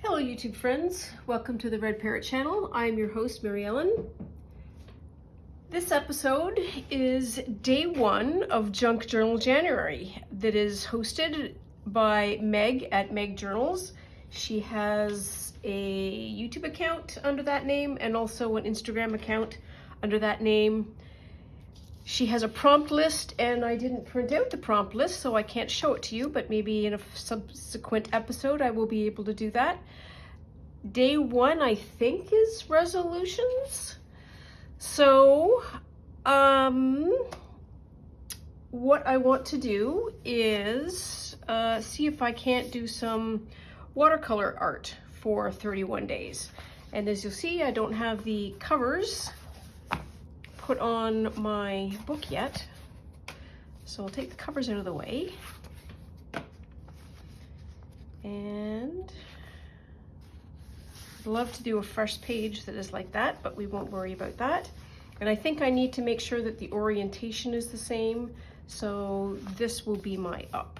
Hello YouTube friends, welcome to the Red Parrot channel. I am your host Mary Ellen. This episode is day one of Junk Journal January that is hosted by Meg at Meg Journals. She has a YouTube account under that name and also an Instagram account under that name. She has a prompt list, and I didn't print out the prompt list, so I can't show it to you, but maybe in a subsequent episode I will be able to do that. Day one, I think, is resolutions. So, what I want to do is see if I can't do some watercolor art for 31 days. And as you'll see, I don't have the covers put on my book yet, so I'll take the covers out of the way, and I'd love to do a first page that is like that, but we won't worry about that. And I think I need to make sure that the orientation is the same, so this will be my up,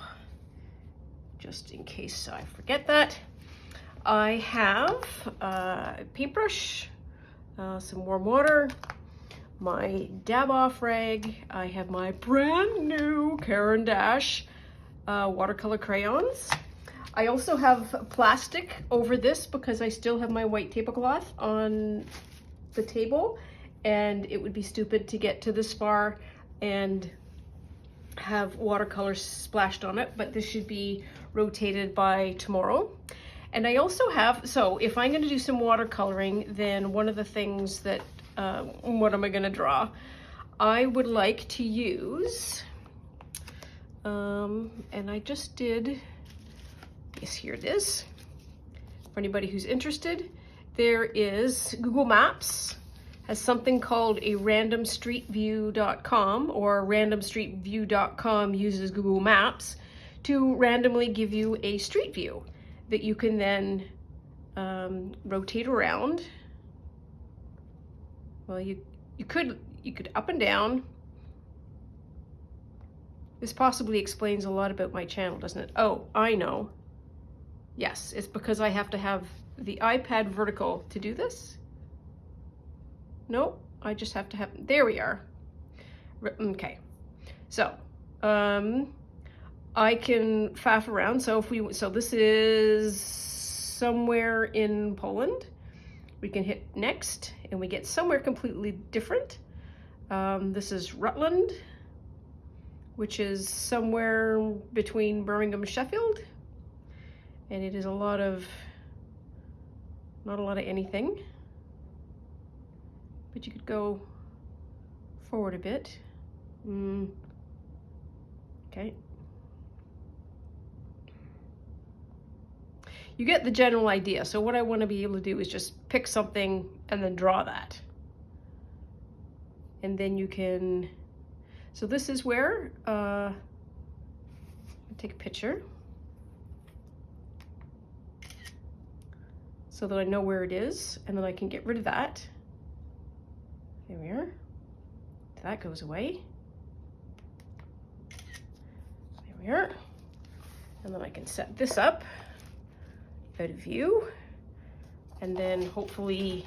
just in case I forget that. I have a paintbrush, some warm water, my dab off rag. I have my brand new Caran d'Ache watercolor crayons. I also have plastic over this because I still have my white tablecloth on the table, and it would be stupid to get to this far and have watercolor splashed on it, but this should be rotated by tomorrow. And I also have, so if I'm going to do some watercoloring, then one of the things that what am I going to draw? I would like to use, and I just did, yes, here it is. For anybody who's interested, there is Google Maps has something called a randomstreetview.com, or randomstreetview.com uses Google Maps to randomly give you a street view that you can then rotate around. Well, you could up and down. This possibly explains a lot about my channel, doesn't it? Oh, I know. Yes, it's because I have to have the iPad vertical to do this. No, I just have to have, there we are. Okay, so I can faff around. So so this is somewhere in Poland. We can hit next and we get somewhere completely different. This is Rutland, which is somewhere between Birmingham and Sheffield. And it is not a lot of anything, but you could go forward a bit. Okay. You get the general idea. So what I want to be able to do is just pick something and then draw that. And then you can, so this is where, take a picture so that I know where it is, and then I can get rid of that. There we are. That goes away. There we are. And then I can set this up out of view, and then hopefully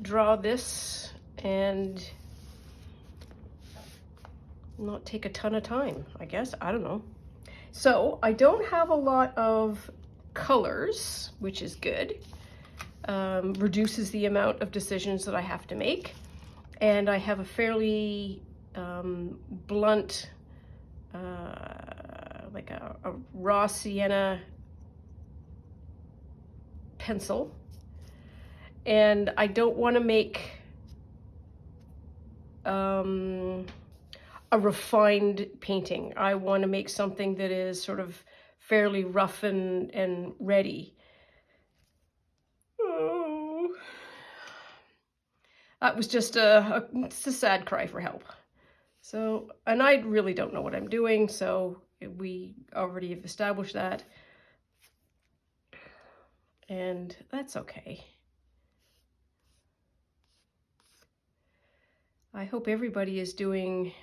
draw this and not take a ton of time, I guess. I don't know. So I don't have a lot of colors, which is good. Reduces the amount of decisions that I have to make. And I have a fairly blunt, like a raw sienna pencil, and I don't want to make a refined painting. I want to make something that is sort of fairly rough and ready. Oh, that was just a sad cry for help. So, and I really don't know what I'm doing, so we already have established that. And that's okay. I hope everybody is doing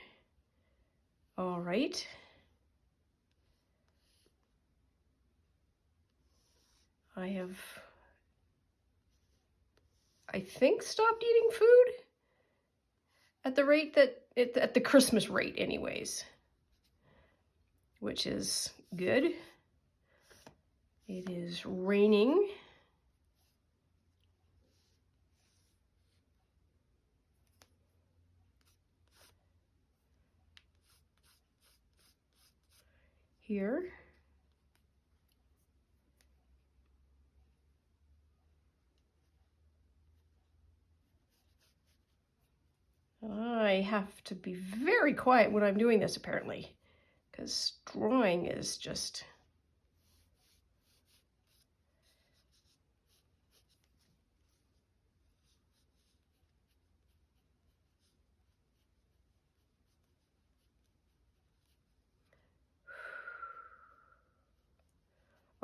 all right. I have, I think, stopped eating food at the rate that, at the Christmas rate anyways, which is good. It is raining. Here. I have to be very quiet when I'm doing this, apparently, because drawing is just...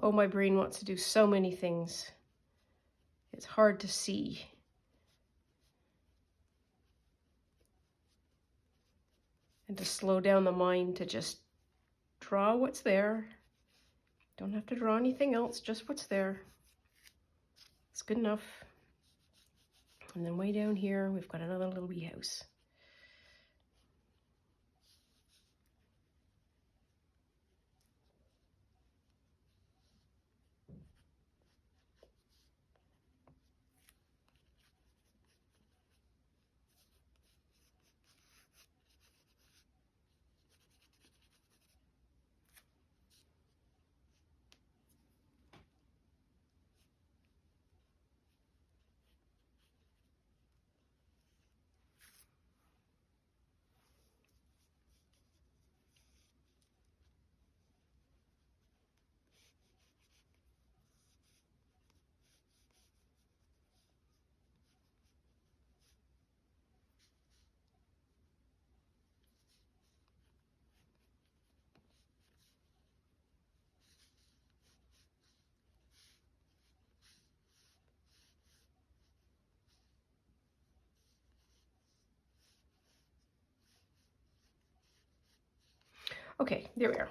Oh, my brain wants to do so many things. It's hard to see. And to slow down the mind to just draw what's there. Don't have to draw anything else, just what's there. It's good enough. And then way down here, we've got another little wee house. Okay, there we are.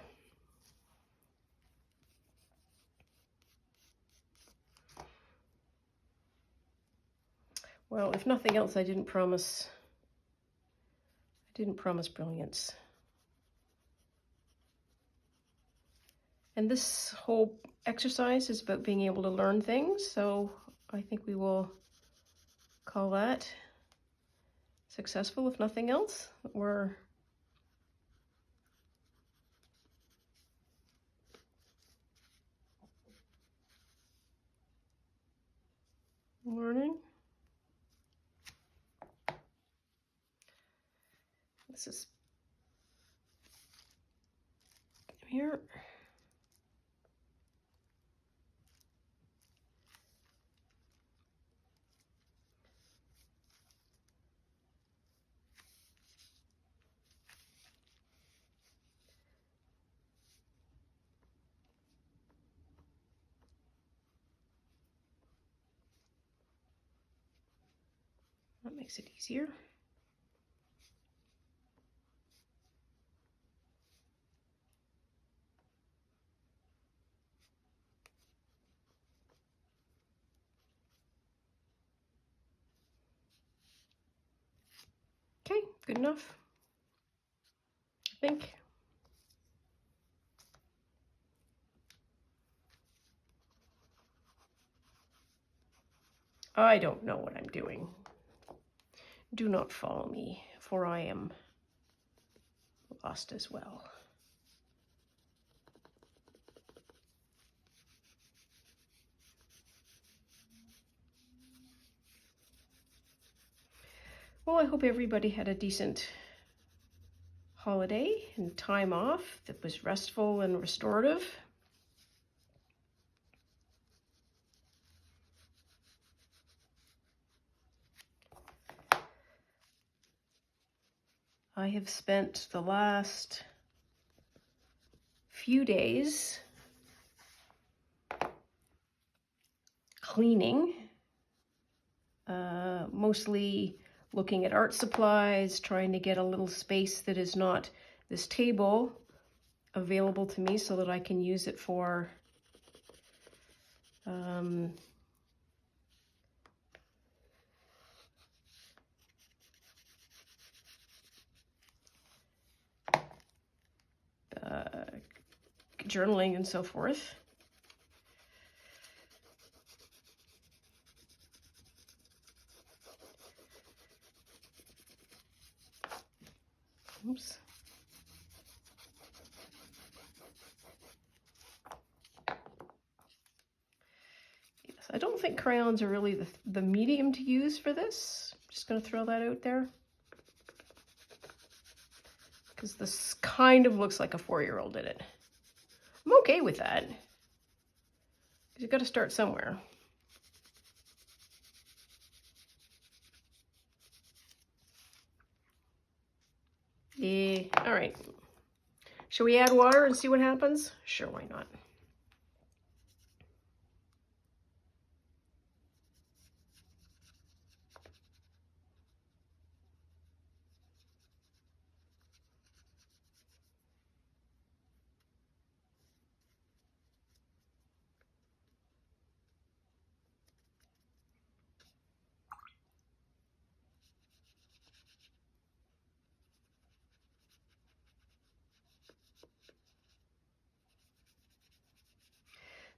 Well, if nothing else, I didn't promise brilliance. And this whole exercise is about being able to learn things, so I think we will call that successful, if nothing else. We're learning. This is here. That makes it easier. Okay, good enough, I think. I don't know what I'm doing. Do not follow me, for I am lost as well. Well, I hope everybody had a decent holiday and time off that was restful and restorative. I have spent the last few days cleaning, mostly looking at art supplies, trying to get a little space that is not this table available to me so that I can use it for journaling and so forth. Oops. Yes, I don't think crayons are really the medium to use for this. Just going to throw that out there. Because this kind of looks like a 4-year-old did it. I'm okay with that. Because you've got to start somewhere. All right. Shall we add water and see what happens? Sure, why not?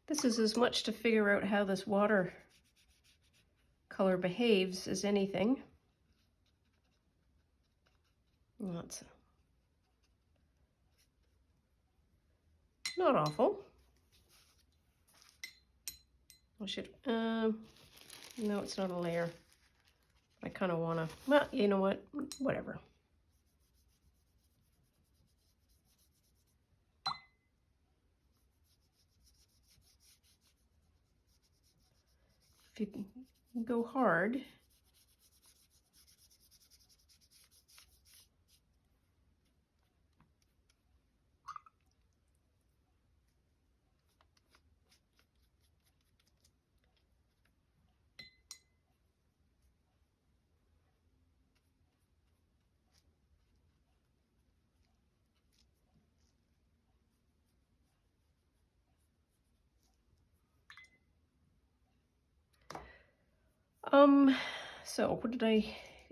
This is as much to figure out how this water color behaves as anything. That's not awful. I should, no, it's not a layer. I kind of want to, well, you know what, whatever. If you go hard, so what did I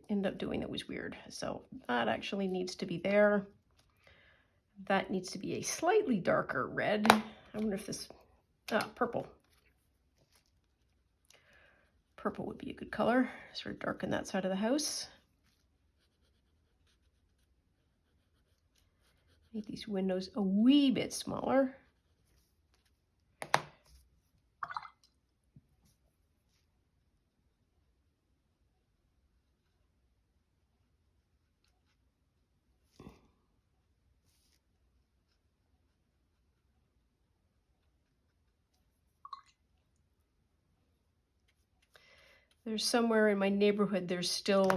end up doing that was weird? So that actually needs to be there. That needs to be a slightly darker red. I wonder if this, purple. Purple would be a good color. Sort of darken that side of the house. Make these windows a wee bit smaller. There's somewhere in my neighborhood, there's still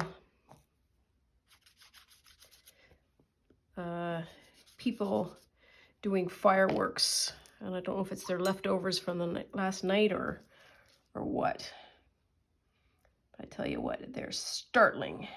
people doing fireworks. And I don't know if it's their leftovers from the last night or what. But I tell you what, they're startling.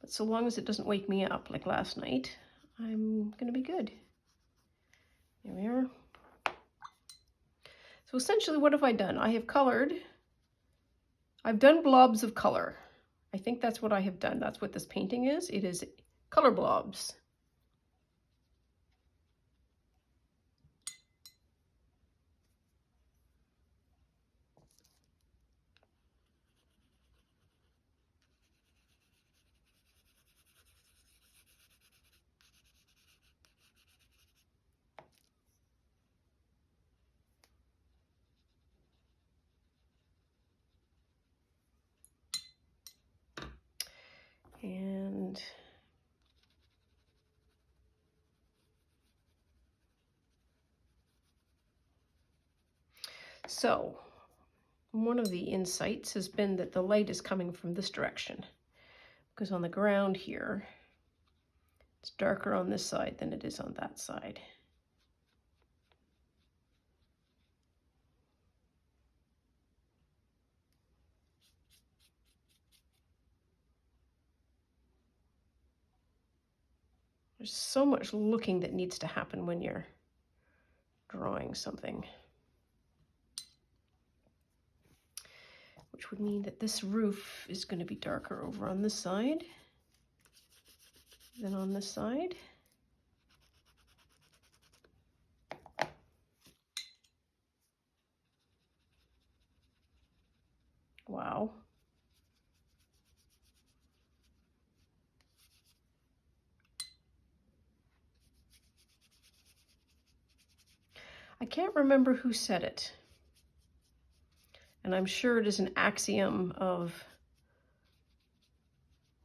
But so long as it doesn't wake me up like last night, I'm gonna be good. There we are. So essentially, what have I done? I have colored. I've done blobs of color. I think that's what I have done. That's what this painting is. It is color blobs. And so one of the insights has been that the light is coming from this direction, because on the ground here, It's darker on this side than it is on that side. There's so much looking that needs to happen when you're drawing something. Which would mean that this roof is going to be darker over on this side than on this side. Wow. I can't remember who said it. And I'm sure it is an axiom of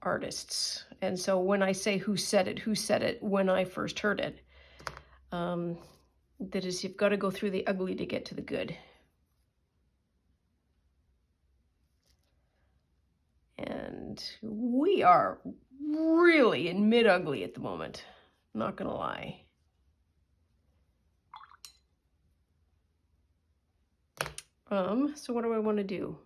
artists. And so when I say who said it when I first heard it, that is, you've got to go through the ugly to get to the good. And we are really in mid-ugly at the moment, not gonna lie. So what do I want to do?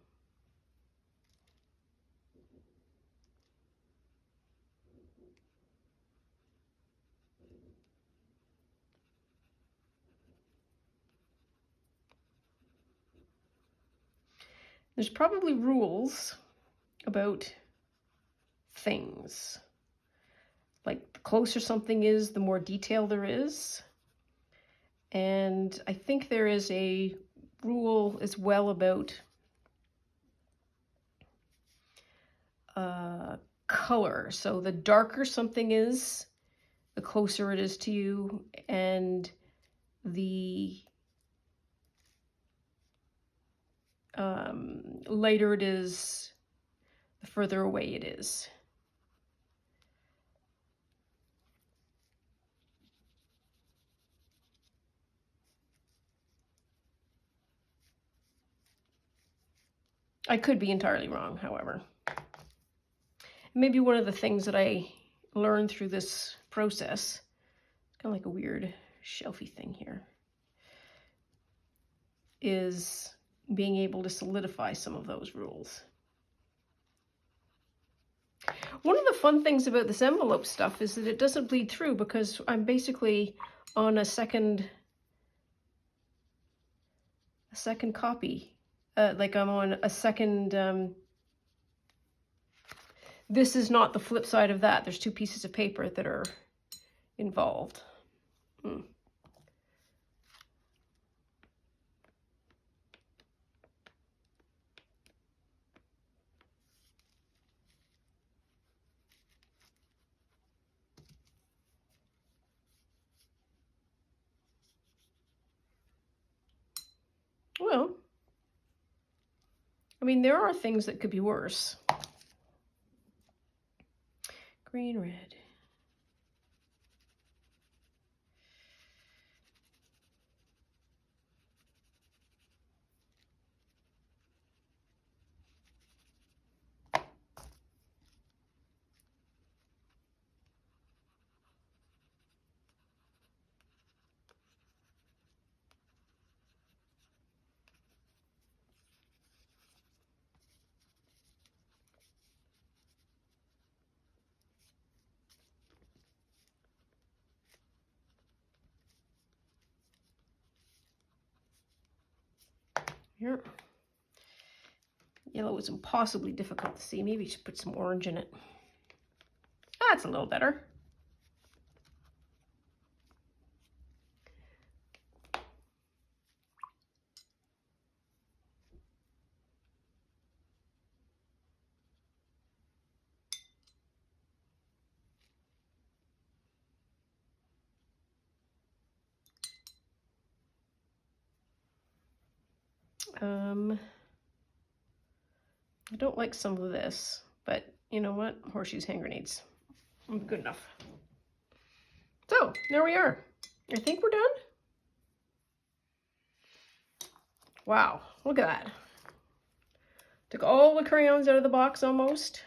There's probably rules about things. Like the closer something is, the more detail there is. And I think there is a rule as well about color. So the darker something is, the closer it is to you, and the lighter it is, the further away it is. I could be entirely wrong, however. Maybe one of the things that I learned through this process, kind of like a weird shelfy thing here, is being able to solidify some of those rules. One of the fun things about this envelope stuff is that it doesn't bleed through, because I'm basically on a second copy. Like I'm on a second, this is not the flip side of that. There's two pieces of paper that are involved. Well, I mean, there are things that could be worse. Green, red. Here. Yellow is impossibly difficult to see. Maybe you should put some orange in it. That's a little better. I don't like some of this, but you know what? Horseshoes, hand grenades. Good enough. So, there we are. I think we're done. Wow, look at that. Took all the crayons out of the box almost.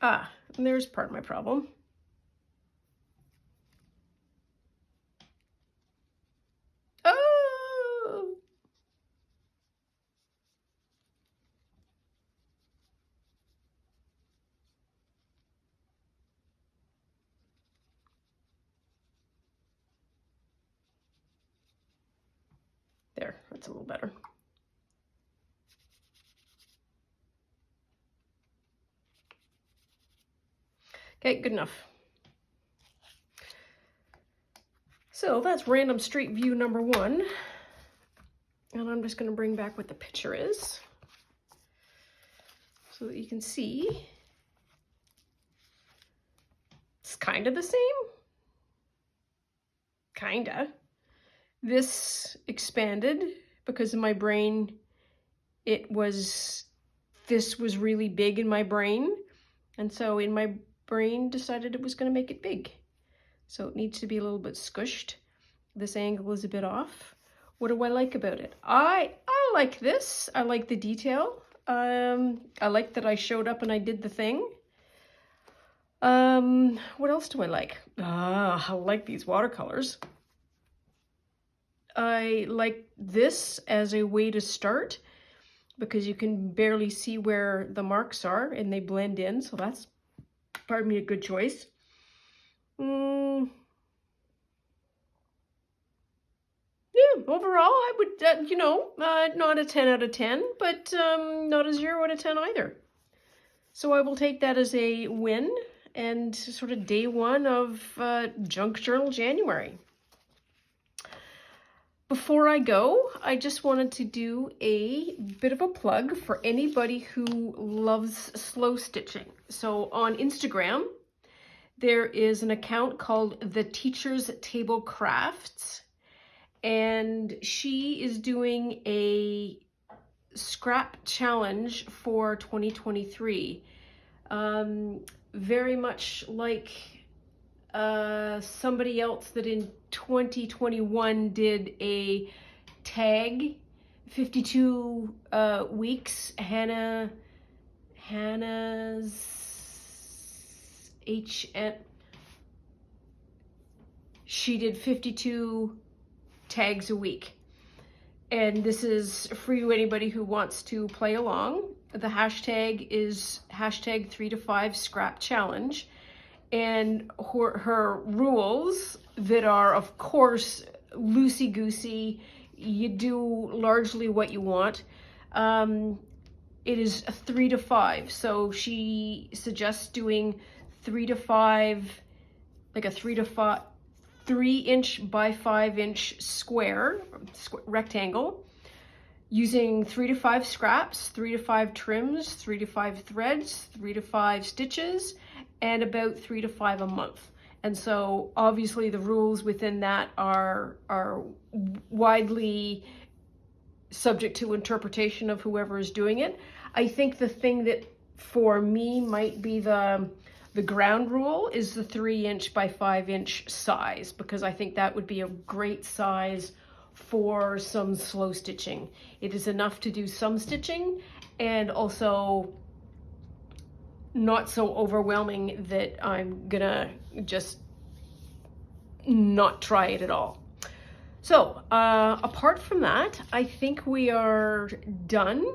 Ah, and there's part of my problem. Oh! There, that's a little better. Okay, good enough. So that's random street view number 1. And I'm just going to bring back what the picture is so that you can see. It's kind of the same. Kinda. This expanded because in my brain, this was really big in my brain. And so in my brain decided it was going to make it big. So it needs to be a little bit squished. This angle is a bit off. What do I like about it? I like this. I like the detail. I like that I showed up and I did the thing. What else do I like? I like these watercolors. I like this as a way to start because you can barely see where the marks are and they blend in. So that's, pardon me, a good choice. Yeah, overall, I would, not a 10 out of 10, but not a 0 out of 10 either. So I will take that as a win and sort of day 1 of Junk Journal January. Before I go, I just wanted to do a bit of a plug for anybody who loves slow stitching. So on Instagram, there is an account called The Teacher's Table Crafts, and she is doing a scrap challenge for 2023. Very much like somebody else that in 2021 did a tag 52 weeks. Hannah's HN. She did 52 tags a week. And this is free to anybody who wants to play along. The hashtag is hashtag 3 to 5 scrap challenge. And her rules that are, of course, loosey-goosey, you do largely what you want. It is a 3 to 5. So she suggests doing 3 to 5, like a 3-inch by 5-inch square rectangle, using 3 to 5 scraps, 3 to 5 trims, 3 to 5 threads, 3 to 5 stitches, and about 3 to 5 a month. And so obviously the rules within that are widely subject to interpretation of whoever is doing it. I think the thing that for me might be the ground rule is the 3-inch by 5-inch size, because I think that would be a great size for some slow stitching. It is enough to do some stitching and also not so overwhelming that I'm gonna just not try it at all. So apart from that, I think we are done.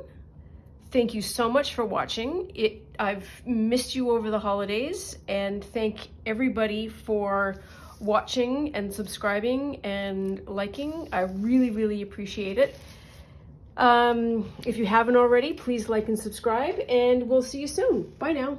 Thank you so much for watching. I've missed you over the holidays, and thank everybody for watching and subscribing and liking. I really, really appreciate it. If you haven't already, please like and subscribe, and we'll see you soon. Bye now.